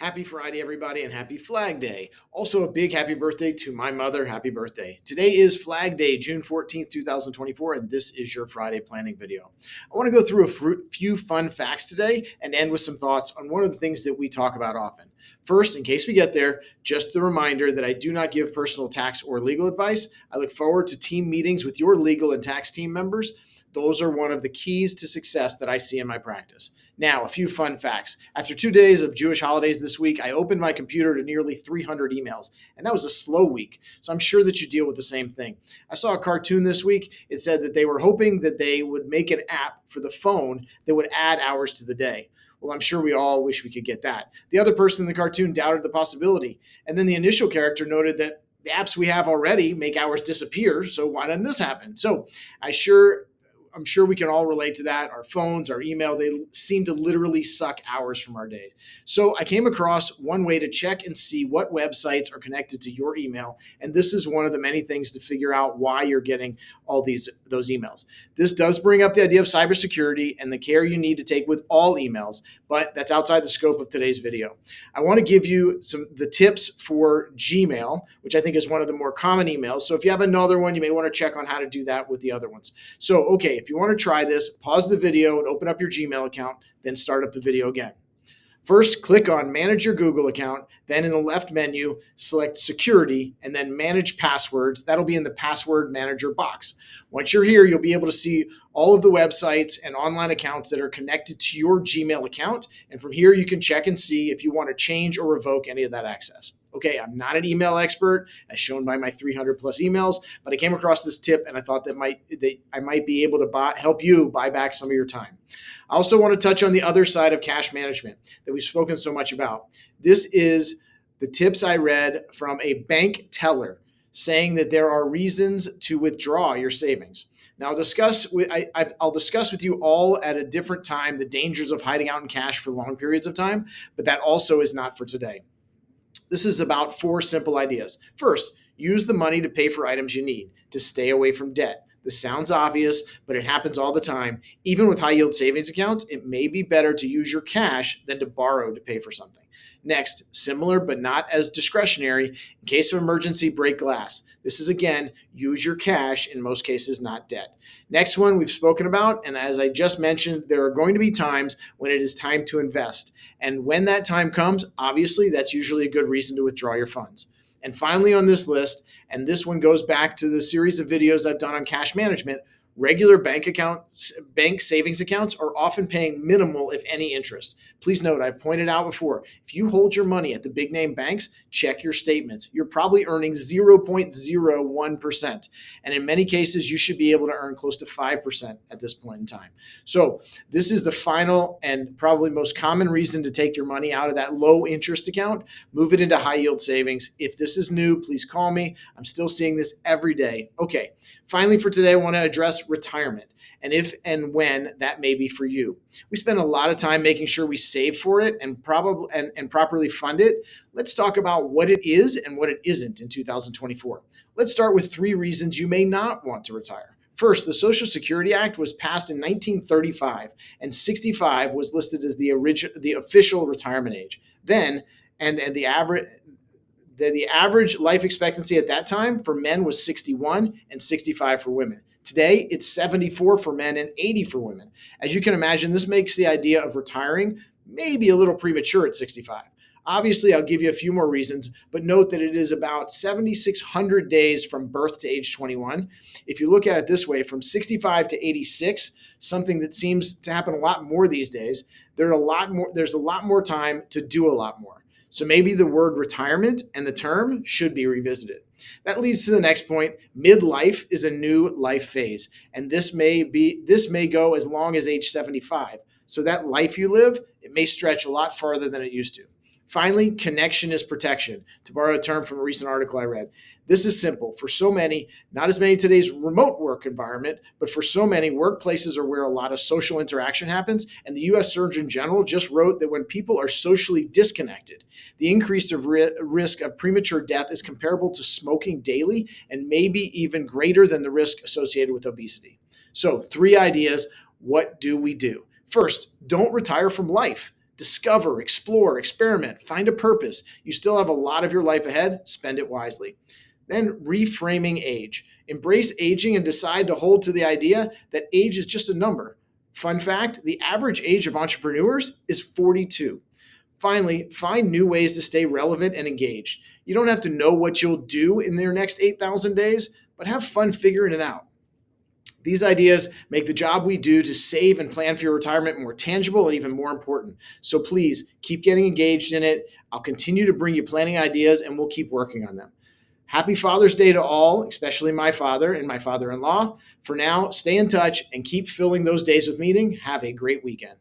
Happy Friday, everybody, and happy Flag Day. Also, a big happy birthday to my mother. Happy birthday. Today is Flag Day, June 14th, 2024, and this is your Friday planning video. I want to go through a few fun facts today and end with some thoughts on one of the things that we talk about often. First, in case we get there, just the reminder that I do not give personal tax or legal advice. I look forward to team meetings with your legal and tax team members. Those are one of the keys to success that I see in my practice. Now, a few fun facts. After 2 days of Jewish holidays this week, I opened my computer to nearly 300 emails, and that was a slow week. So I'm sure that you deal with the same thing. I saw a cartoon this week. It said that they were hoping that they would make an app for the phone that would add hours to the day. Well, I'm sure we all wish we could get that. The other person in the cartoon doubted the possibility. And then the initial character noted that the apps we have already make hours disappear. So why doesn't this happen? So I'm sure we can all relate to that. Our phones, our email, they seem to literally suck hours from our day. So I came across one way to check and see what websites are connected to your email. And this is one of the many things to figure out why you're getting all those emails. This does bring up the idea of cybersecurity and the care you need to take with all emails, but that's outside the scope of today's video. I want to give you the tips for Gmail, which I think is one of the more common emails. So if you have another one, you may want to check on how to do that with the other ones. So, okay, if you want to try this, pause the video and open up your Gmail account, then start up the video again. First, click on Manage Your Google account. Then in the left menu, select Security and then Manage Passwords. That'll be in the Password Manager box. Once you're here, you'll be able to see all of the websites and online accounts that are connected to your Gmail account. And from here, you can check and see if you want to change or revoke any of that access. Okay, I'm not an email expert, as shown by my 300 plus emails, but I came across this tip and I thought that I might be able to help you buy back some of your time. I also want to touch on the other side of cash management that we've spoken so much about. This is the tips I read from a bank teller saying that there are reasons to withdraw your savings. Now, I'll discuss with you all at a different time the dangers of hiding out in cash for long periods of time, but that also is not for today. This is about 4 simple ideas. First, use the money to pay for items you need to stay away from debt. This sounds obvious, but it happens all the time. Even with high yield savings accounts, it may be better to use your cash than to borrow to pay for something. Next, similar but not as discretionary, in case of emergency, break glass. This is, again, use your cash, in most cases, not debt. Next one we've spoken about, and as I just mentioned, there are going to be times when it is time to invest. And when that time comes, obviously, that's usually a good reason to withdraw your funds. And finally on this list, and this one goes back to the series of videos I've done on cash management, regular bank savings accounts are often paying minimal, if any, interest. Please note, I've pointed out before, if you hold your money at the big name banks, check your statements. You're probably earning 0.01%. And in many cases, you should be able to earn close to 5% at this point in time. So this is the final and probably most common reason to take your money out of that low interest account, move it into high yield savings. If this is new, please call me. I'm still seeing this every day. Okay, finally for today, I want to address retirement and if and when that may be for you. We spend a lot of time making sure we save for it and properly fund it. Let's talk about what it is and what it isn't in 2024. Let's start with 3 reasons you may not want to retire. First, the Social Security Act was passed in 1935, and 65 was listed as the official retirement age. Then, the average life expectancy at that time for men was 61 and 65 for women. Today, it's 74 for men and 80 for women. As you can imagine, this makes the idea of retiring maybe a little premature at 65. Obviously, I'll give you a few more reasons, but note that it is about 7,600 days from birth to age 21. If you look at it this way, from 65 to 86, something that seems to happen a lot more these days, there's a lot more time to do a lot more. So maybe the word retirement and the term should be revisited. That leads to the next point. Midlife is a new life phase, and this may go as long as age 75. So that life you live, it may stretch a lot farther than it used to. Finally, connection is protection, to borrow a term from a recent article I read. This is simple. For so many, not as many in today's remote work environment, but for so many, workplaces are where a lot of social interaction happens. And the U.S. Surgeon General just wrote that when people are socially disconnected, the increased risk of premature death is comparable to smoking daily and maybe even greater than the risk associated with obesity. So 3 ideas. What do we do? First, don't retire from life. Discover, explore, experiment, find a purpose. You still have a lot of your life ahead. Spend it wisely. Then reframing age. Embrace aging and decide to hold to the idea that age is just a number. Fun fact, the average age of entrepreneurs is 42. Finally, find new ways to stay relevant and engaged. You don't have to know what you'll do in your next 8,000 days, but have fun figuring it out. These ideas make the job we do to save and plan for your retirement more tangible and even more important. So please keep getting engaged in it. I'll continue to bring you planning ideas and we'll keep working on them. Happy Father's Day to all, especially my father and my father-in-law. For now, stay in touch and keep filling those days with meaning. Have a great weekend.